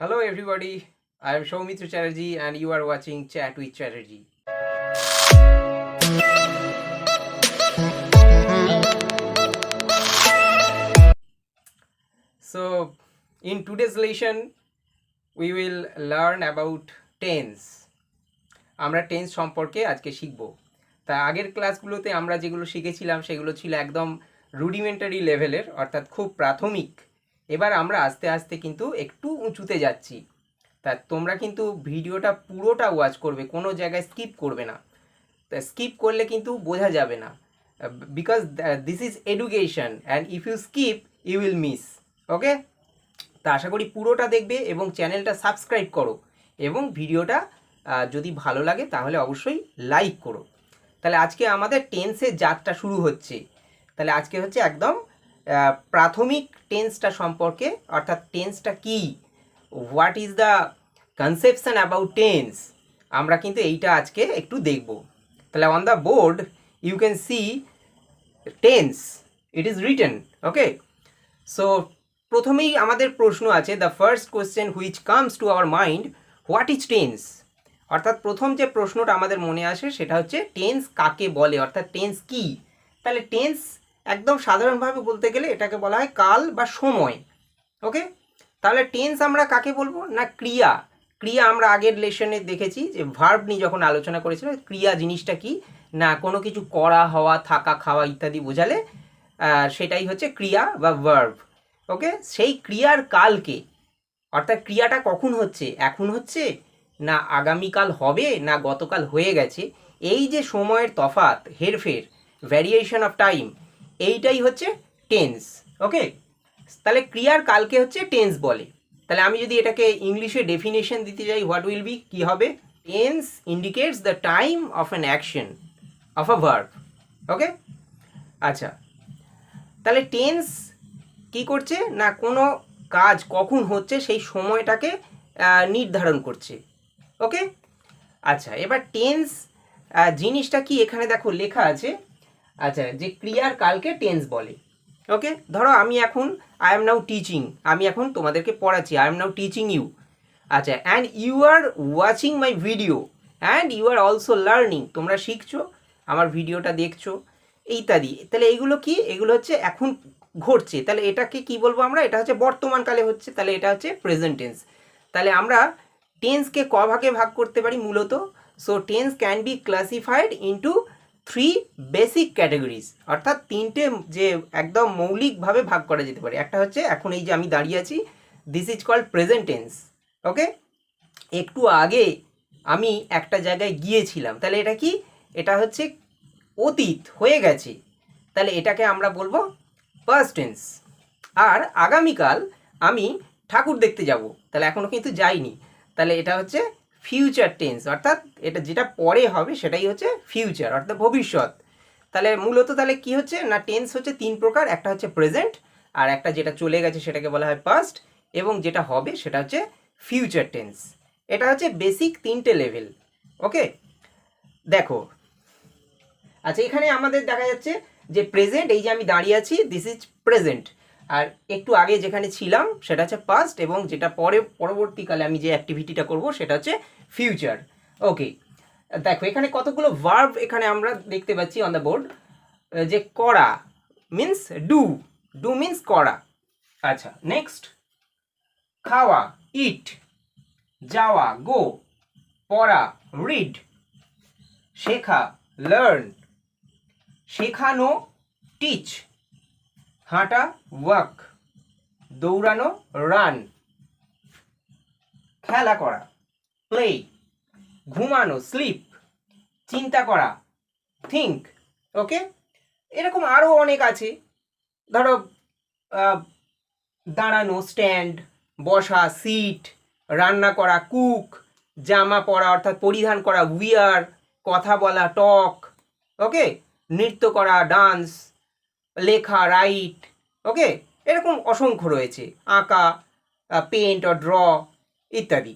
Hello everybody, I am Soumitra Chatterjee and you are watching Chat with Chatterjee. So in today's lesson we will learn about tense. আমরা tense সম্পর্কে আজকে শিখব। তা আগের ক্লাসগুলোতে আমরা যেগুলো শিখেছিলাম সেগুলো ছিল একদম রুডিমেন্টারি লেভেলের, অর্থাৎ খুব প্রাথমিক। এবার আমরা আস্তে আস্তে কিন্তু একটু উঁচুতে যাচ্ছি। তা তোমরা কিন্তু ভিডিওটা পুরোটা ওয়াচ করবে, কোনো জায়গায় স্কিপ করবে না। তা স্কিপ করলে কিন্তু বোঝা যাবে না, because this is education and if you skip you will miss. Okay, তা আশা করি পুরোটা দেখবে এবং চ্যানেলটা সাবস্ক্রাইব করো এবং ভিডিওটা যদি ভালো লাগে তাহলে অবশ্যই লাইক করো। তাহলে আজকে আমাদের টেন্সের যাত্রা শুরু হচ্ছে। তাহলে আজকে হচ্ছে একদম প্রাথমিক টেন্সটা সম্পর্কে, অর্থাৎ টেন্সটা কি, what is the conception about tense, আমরা কিন্তু এইটা আজকে একটু দেখব। তাহলে on the board you can see tense, it is written. Okay, so প্রথমেই আমাদের প্রশ্ন আছে, the first question which comes to our mind, what is tense. অর্থাৎ প্রথম যে প্রশ্নটা আমাদের মনে আসে সেটা হচ্ছে টেন্স কাকে বলে, অর্থাৎ টেন্স কি। তাহলে টেন্স একদম সাধারণভাবে বলতে গেলে এটাকে বলা হয় কাল বা সময়। ওকে, তাহলে টেন্স আমরা কাকে বলবো না, ক্রিয়া। ক্রিয়া আমরা আগের লেসনে দেখেছি যে ভার্ব নিয়ে যখন আলোচনা করেছিল, ক্রিয়া জিনিসটা কি না, কোনো কিছু করা, হওয়া, থাকা, খাওয়া ইত্যাদি বোঝালে সেটাই হচ্ছে ক্রিয়া বা ভার্ব। ওকে, সেই ক্রিয়ার কালকে, অর্থাৎ ক্রিয়াটা কখন হচ্ছে, এখন হচ্ছে না আগামীকাল হবে না গতকাল হয়ে গেছে, এই যে সময়ের তফাৎ, হেরফের, ভ্যারিয়েশন অফ টাইম, এইটাই হচ্ছে টেন্স। ওকে, তাহলে ক্রিয়ার কালকে হচ্ছে টেন্স বলে। তাহলে আমি যদি এটাকে ইংলিশে ডেফিনেশন দিতে যাই, হোয়াট উইল বি, কি হবে, tense indicates the time of an action of a verb. Okay, আচ্ছা, তাহলে টেন্স কি করছে না, কোনো কাজ কখন হচ্ছে সেই সময়টাকে নির্ধারণ করছে। ওকে, আচ্ছা, এবার টেন্স জিনিসটা কি এখানে দেখো লেখা আছে। আচ্ছা, যে ক্রিয়ার কালকে টেন্স বলে। ওকে, ধরো আমি এখন আই এম নাও টিচিং, আমি এখন তোমাদেরকে পড়াচ্ছি, I am now teaching you. আচ্ছা, and you are watching my video and you are also learning, তোমরা শিখছো, আমার ভিডিওটা দেখছো ইত্যাদি। তাহলে এইগুলো কি, এগুলো হচ্ছে এখন ঘটছে। তাহলে এটাকে কি বলবো আমরা, এটা হচ্ছে বর্তমানকালে হচ্ছে, তাহলে এটা হচ্ছে প্রেজেন্ট টেন্স। তাহলে আমরা টেন্সকে ক ভাগে ভাগ করতে পারি মূলত। So tense can be classified into three basic categories, অর্থাৎ তিনটে যে একদম মৌলিকভাবে ভাগ করা যেতে পারে। একটা হচ্ছে এখন এই যে আমি দাঁড়িয়ে আছি, this is called present tense. Okay, একটু আগে আমি একটা জায়গায় গিয়েছিলাম, তাহলে এটা কি, এটা হচ্ছে অতীত হয়ে গেছে, তাহলে এটাকে আমরা বলবো পাস্ট টেন্স। আর আগামীকাল আমি ঠাকুর দেখতে যাব, তাহলে এখনও কিন্তু যাইনি, তাহলে এটা হচ্ছে ফিউচার টেন্স, অর্থাৎ এটা যেটা পরে হবে সেটাই হচ্ছে ফিউচার, অর্থাৎ ভবিষ্যৎ। তাহলে মূলত তাহলে কি হচ্ছে না, টেন্স হচ্ছে তিন প্রকার, একটা হচ্ছে প্রেজেন্ট, আর একটা যেটা চলে গেছে সেটাকে বলা হয় পাস্ট, এবং যেটা হবে সেটা হচ্ছে ফিউচার টেন্স। এটা হচ্ছে বেসিক তিনটে লেভেল। ওকে, দেখো, আচ্ছা, এখানে আমাদের দেখা যাচ্ছে যে প্রেজেন্ট, এই যে আমি দাঁড়িয়ে আছি, দিস ইজ প্রেজেন্ট। আর একটু আগে যেখানে ছিলাম সেটা হচ্ছে পাস্ট, এবং যেটা পরবর্তীকালে আমি যে অ্যাক্টিভিটিটা করব সেটা হচ্ছে ফিউচার। ওকে, দেখো এখানে কতগুলো ভার্ব এখানে আমরা দেখতে পাচ্ছি অন দ্য বোর্ড। যে করা মিন্স ডু, ডু মিন্স করা। আচ্ছা, নেক্সট খাওয়া, ইট, যাওয়া, গো, পড়া, রিড, শেখা, লার্ন, শেখানো, টিচ, হাঁটা, ওয়াক, দৌড়ানো, রান, খেলা করা, প্লে, ঘুমানো, স্লিপ, চিন্তা করা, থিঙ্ক। ওকে, এরকম আরও অনেক আছে। ধরো দাঁড়ানো, স্ট্যান্ড, বসা, সিট, রান্না করা, কুক, জামা পরা অর্থাৎ পরিধান করা, উইয়ার, কথা বলা, টক। ওকে, নৃত্য করা, ডান্স, লেখা, রাইট। ওকে, এরকম অসংখ্য রয়েছে, আঁকা, পেন্ট অর ড্র ইত্যাদি।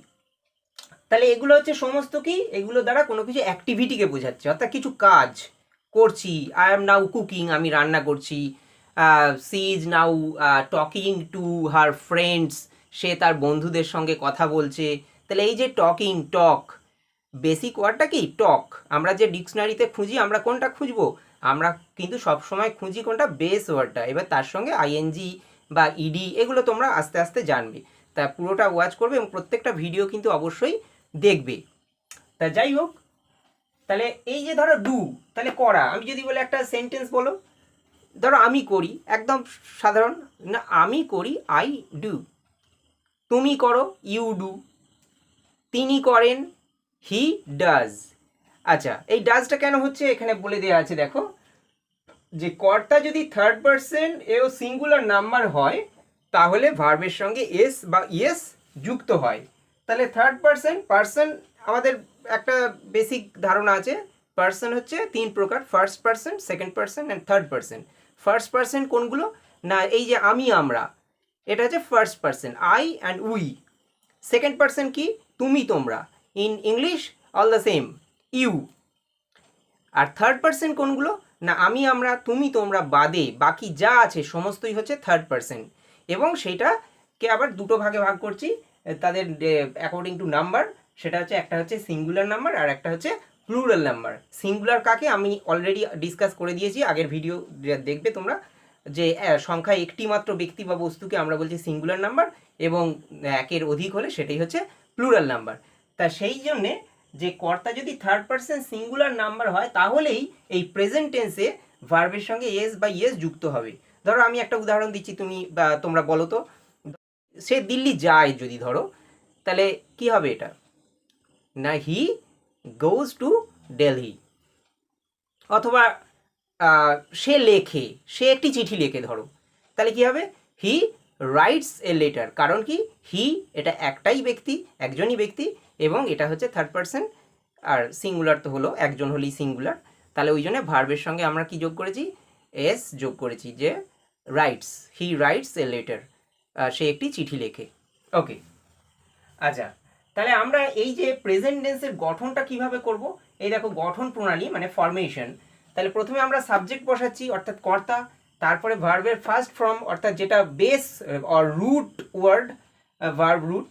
তাহলে এগুলো হচ্ছে সমস্ত কি, এগুলো দ্বারা কোনো কিছু অ্যাক্টিভিটিকে বোঝাচ্ছে, অর্থাৎ কিছু কাজ করছি। আই এম নাও কুকিং, আমি রান্না করছি। She is now talking to her friends, সে তার বন্ধুদের সঙ্গে কথা বলছে। তাহলে এই যে টকিং, টক, বেসিক ওয়ার্ডটা কি টক। আমরা যে ডিকশনারিতে খুঁজি আমরা কোনটা খুঁজবো, আমরা কিন্তু সবসময় খুঁজি কোনটা, বেস ওয়ার্ডটা। এবার তার সঙ্গে আইএনজি বা ইডি এগুলো তোমরা আস্তে আস্তে জানবে। তা পুরোটা ওয়াচ করবে এবং প্রত্যেকটা ভিডিও কিন্তু অবশ্যই দেখবে। তা যাই হোক, তাহলে এই যে ধরো ডু, তাহলে করা। আমি যদি বলে একটা সেন্টেন্স বলো, ধরো আমি করি, একদম সাধারণ না, আমি করি, আই ডু। তুমি করো, ইউ ডু। তিনি করেন, হি ডাজ। আচ্ছা, এই ডাজটা কেন হচ্ছে এখানে বলে দেওয়া আছে, দেখো যে কর্তা যদি থার্ড পারসন এও সিঙ্গুলার নাম্বার হয় তাহলে ভার্বের সঙ্গে এস বা ইয়েস যুক্ত হয়। তাহলে থার্ড পারসন, পারসন আমাদের একটা বেসিক ধারণা আছে, পারসন হচ্ছে তিন প্রকার, first person, second person and third person. First person কোনগুলো না, এই যে আমি, আমরা, এটা হচ্ছে first person, I and we. Second person কি, তুমি, তোমরা, in English all the same, you. আর থার্ড পারসন কোনগুলো না, আমি, আমরা, তুমি, তোমরা বাদে বাকি যা আছে সমস্তই হচ্ছে থার্ড পারসন। এবং সেইটাকে আবার দুটো ভাগে ভাগ করছি তাদের অ্যাকর্ডিং টু নাম্বার। সেটা হচ্ছে, একটা হচ্ছে সিঙ্গুলার নাম্বার আর একটা হচ্ছে প্লুরাল নাম্বার। সিঙ্গুলার কাকে আমি অলরেডি ডিসকাস করে দিয়েছি আগের ভিডিও দেখবে তোমরা, যে সংখ্যায় একটি মাত্র ব্যক্তি বা বস্তুকে আমরা বলছি সিঙ্গুলার নাম্বার, এবং একের অধিক হলে সেটাই হচ্ছে প্লুরাল নাম্বার। তা সেই জন্যে যে কর্তা যদি থার্ড পারসন সিঙ্গুলার নাম্বার হয় তাহলেই এই প্রেজেন্ট টেন্সে ভার্বের সঙ্গে এস বা ইয়েস যুক্ত হবে। ধরো আমি একটা উদাহরণ দিচ্ছি, তুমি বা তোমরা বলো তো, সে দিল্লি যায় যদি ধরো, তাহলে কি হবে এটা না, হি গোজ টু দিল্লি। অথবা সে লেখে, সে একটি চিঠি লেখে ধরো, তাহলে কি হবে, হি রাইটস এ লেটার। কারণ কি, হি এটা একটাই ব্যক্তি, একজনই ব্যক্তি, এবং এটা হচ্ছে থার্ড পারসন, আর সিঙ্গুলার তো হলো, একজন হলেই সিঙ্গুলার। তাহলে ওই জন্য ভার্বের সঙ্গে আমরা কি যোগ করেছি, এস যোগ করেছি, যে writes, he writes a letter, সে একটি চিঠি লেখে। ওকে, আচ্ছা, তাহলে আমরা এই যে প্রেজেন্ট টেন্সের গঠনটা কিভাবে করব, এই দেখো গঠন প্রণালী মানে ফরমেশন। তাহলে প্রথমে আমরা সাবজেক্ট বসাচ্ছি অর্থাৎ কর্তা, তারপরে ভার্বের ফার্স্ট ফর্ম অর্থাৎ যেটা base or root word, verb root,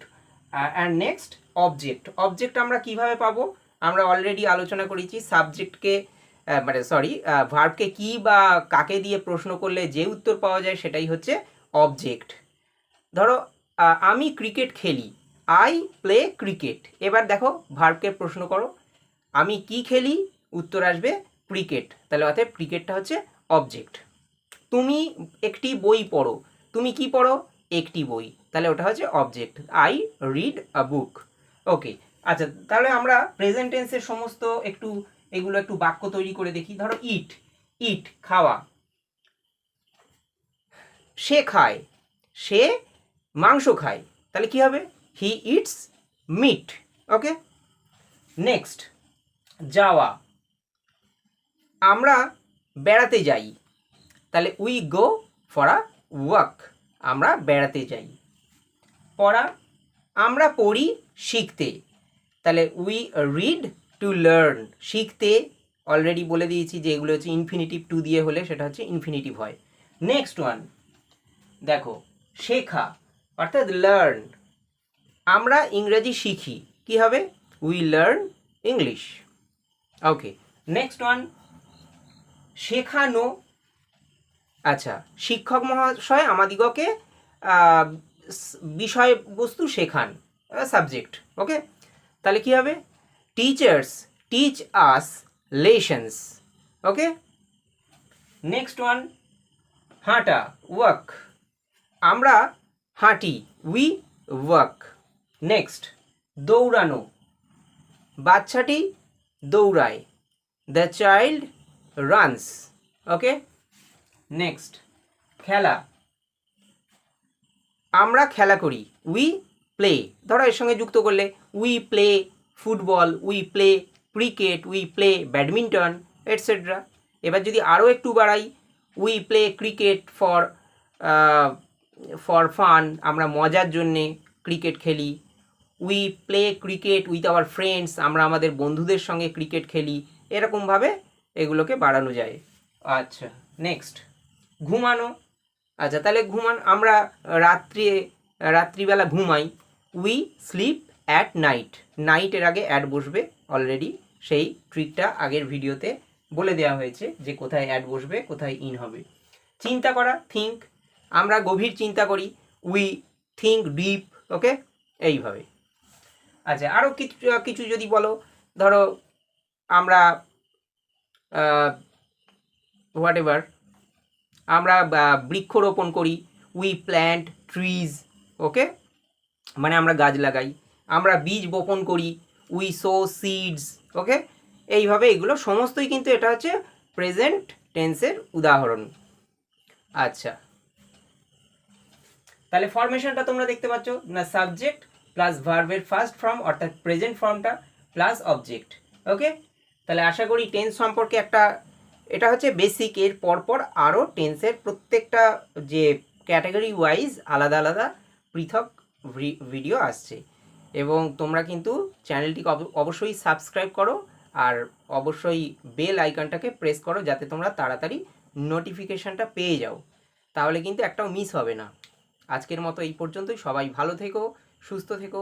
and next object. Object আমরা কিভাবে পাবো, আমরা অলরেডি আলোচনা করেছি, সাবজেক্টকে মানে সরি ভার্বকে কি বা কাকে দিয়ে প্রশ্ন করলে যে উত্তর পাওয়া যায় সেটাই হচ্ছে অবজেক্ট। ধরো আমি ক্রিকেট খেলি, আই প্লে ক্রিকেট। এবার দেখো ভার্বকে প্রশ্ন করো, আমি কি খেলি, উত্তর আসবে ক্রিকেট, তাহলে অর্থাৎ ক্রিকেটটা হচ্ছে অবজেক্ট। তুমি একটি বই পড়ো, তুমি কি পড়ো, একটি বই, তাহলে ওটা হচ্ছে অবজেক্ট, আই রিড আ বুক। ওকে, আচ্ছা, তাহলে আমরা প্রেজেন্ট টেন্সের সমস্ত এগুলো একটু বাক্য তৈরি করে দেখি। ধরো ইট, ইট খাওয়া, সে খায়, সে মাংস খায়, তাহলে কি হবে, he eats meat. Okay, next যাওয়া, আমরা বেড়াতে যাই, তাহলে we go for a walk, আমরা বেড়াতে যাই। পড়া, আমরা পড়ি শিখতে, তাহলে উই রিড টু লার্ন। শিখতে অলরেডি বলে দিয়েছি যে এগুলো হচ্ছে ইনফিনিটিভ টু দিয়ে হলে সেটা হচ্ছে ইনফিনিটিভ হয়। নেক্সট ওয়ান দেখো, শেখা অর্থাৎ লার্ন, আমরা ইংরেজি শিখি, কি হবে, we learn English. Okay, next one শেখানো, আচ্ছা, শিক্ষক মহাশয় আমাদিগকে বিষয়বস্তু শেখান, সাবজেক্ট। ওকে, তাহলে কি হবে, টিচার্স টিচ আস লেসন্স। ওকে, নেক্সট ওয়ান হাঁটা, ওয়াক, আমরা হাঁটি, উই ওয়াক। নেক্সট দৌড়ানো, বাচ্চাটি দৌড়ায়, the child runs. Okay, next খেলা, আমরা খেলা করি, উই প্লে। ধরো এর সঙ্গে যুক্ত করলে we play football, we play cricket, we play badminton, etcetera. এবার যদি আরও একটু বাড়াই, we play cricket for fun, আমরা মজার জন্যে ক্রিকেট খেলি। We play cricket with our friends, আমরা আমাদের বন্ধুদের সঙ্গে ক্রিকেট খেলি। এরকমভাবে এগুলোকে বাড়ানো যায়। আচ্ছা, নেক্সট ঘুমানো, আচ্ছা, তাহলে আমরা রাত্রে রাত্রিবেলা ঘুমাই, উই স্লিপ অ্যাট নাইট, নাইটের আগে অ্যাড বসবে, অলরেডি সেই ট্রিকটা আগের ভিডিওতে বলে দেওয়া হয়েছে যে কোথায় অ্যাড বসবে, কোথায় ইন হবে। চিন্তা করা, থিঙ্ক, আমরা গভীর চিন্তা করি, উই থিঙ্ক ডিপ, ওকে, এইভাবে। আচ্ছা, আরও কিছু কিছু যদি বলো, ধরো আমরা হোয়াট এভার, আমরা বৃক্ষরোপণ করি, উই প্ল্যান্ট ট্রিজ, ওকে, মানে আমরা গাছ লাগাই। আমরা বীজ বপন করি, উই সো সিডস, ওকে। এইভাবে এগুলো সমস্তই কিন্তু এটা হচ্ছে প্রেজেন্ট টেন্সের উদাহরণ। আচ্ছা, তাহলে ফরমেশনটা তোমরা দেখতে পাচ্ছ না, সাবজেক্ট প্লাস ভার্বের ফার্স্ট ফর্ম অর্থাৎ প্রেজেন্ট ফর্মটা প্লাস অবজেক্ট, ওকে। তাহলে আশা করি টেন্স সম্পর্কে একটা, এটা হচ্ছে বেসিক, এর পরপর আরও টেন্সের প্রত্যেকটা যে ক্যাটাগরি ওয়াইজ আলাদা আলাদা পৃথক ভিডিও আসছে। এবং তোমরা কিন্তু চ্যানেলটিকে অবশ্যই সাবস্ক্রাইব করো আর অবশ্যই বেল আইকনটাকে প্রেস করো যাতে তোমরা তাড়াতাড়ি নোটিফিকেশানটা পেয়ে যাও, তাহলে কিন্তু একটাও মিস হবে না। আজকের মতো এই পর্যন্তই। সবাই ভালো থেকো, সুস্থ থেকো,